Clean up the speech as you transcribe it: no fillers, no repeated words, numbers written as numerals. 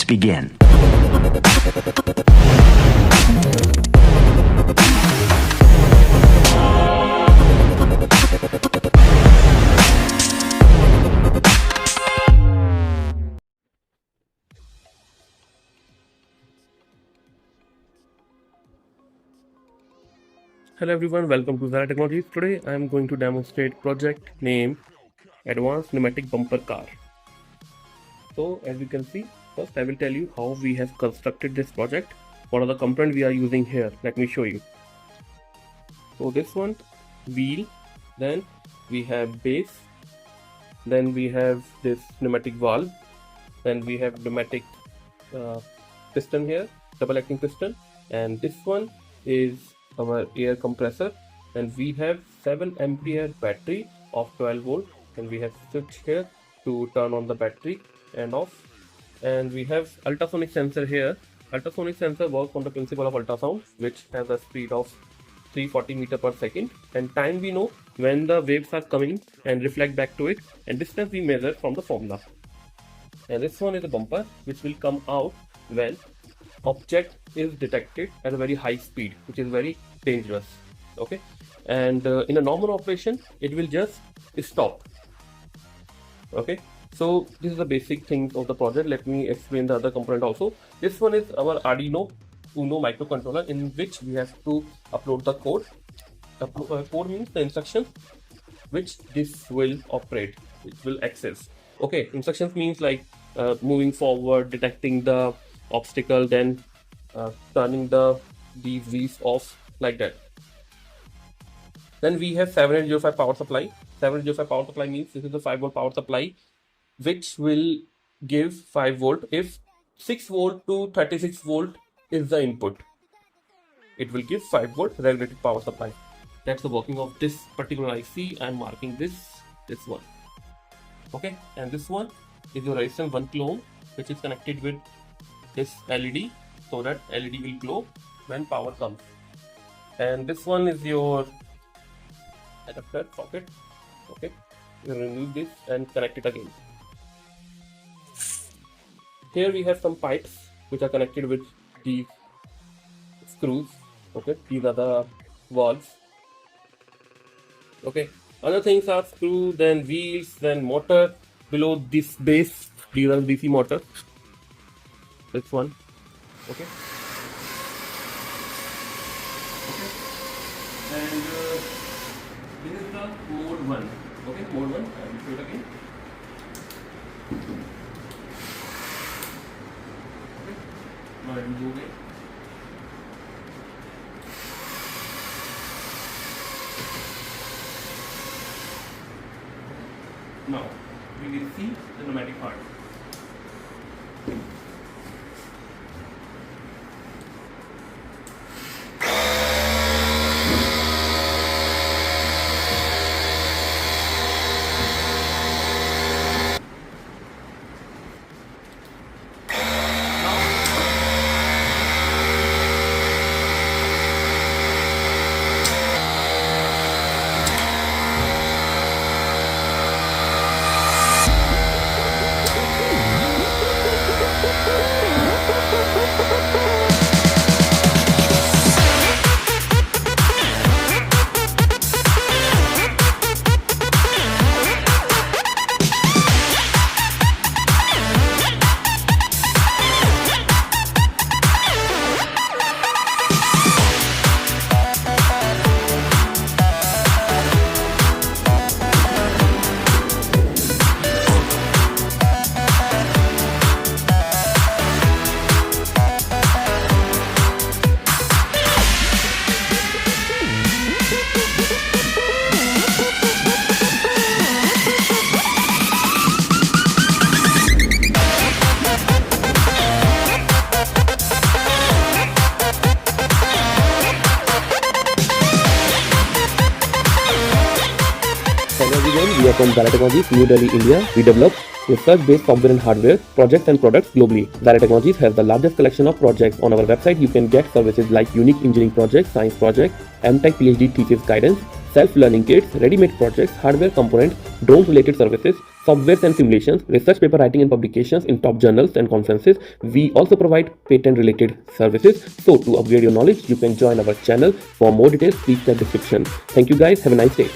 begin. Hello everyone, welcome to Zara Technologies. Today I am going to demonstrate project named Advanced Pneumatic Bumper Car. So as you can see, first I will tell you how we have constructed this project. What are the components we are using here? Let me show you. So this one, wheel, then we have base, then we have this pneumatic valve, then we have pneumatic piston here, double acting piston, and this one is our air compressor, and we have 7 ampere battery of 12 volt, and we have switch here to turn on the battery and off, and we have ultrasonic sensor here. Ultrasonic sensor works on the principle of ultrasound, which has a speed of 340 meter per second, and time we know when the waves are coming and reflect back to it, and distance we measure from the formula. And this one is a bumper which will come out when object is detected at a very high speed, which is very dangerous. Okay, and in a normal operation it will just stop. Okay, so this is the basic things of the project. Let me explain the other component also. This one is our Arduino Uno microcontroller, in which we have to upload the code. Code means the instructions which this will operate, which will access. Okay, instructions means like moving forward, detecting the obstacle, then turning these wheels off, like that. Then we have 7805 power supply. 7805 power supply means this is the 5 volt power supply, which will give 5 volt if 6 volt to 36 volt is the input. It will give 5 volt regulated power supply. That's the working of this particular IC. I'm marking this one. Okay, and this one is your resistance 1 kilo ohm, which is connected with this LED, so that LED will glow when power comes. And this one is your adapter socket. Okay, you remove this and connect it again. Here we have some pipes which are connected with these screws. Okay, these are the valves. Okay, other things are screw, then wheels, then motor. Below this base, these are DC motors. This one. Okay. And this is the mode 1. Okay, mode 1. I will show it again. Okay. Now I will move it. Now we will see the pneumatic part. Hello everyone, we are from �𝗶𝗶𝗵, New Delhi, India. We develop research-based software and hardware, projects and products globally. �𝗶𝗶𝗵 has the largest collection of projects. On our website, you can get services like unique engineering projects, science projects, M.Tech Ph.D. thesis guidance, self-learning kits, ready-made projects, hardware components, drone-related services, softwares and simulations, research paper writing and publications in top journals and conferences. We also provide patent-related services. So to upgrade your knowledge, you can join our channel. For more details, please check the description. Thank you guys. Have a nice day.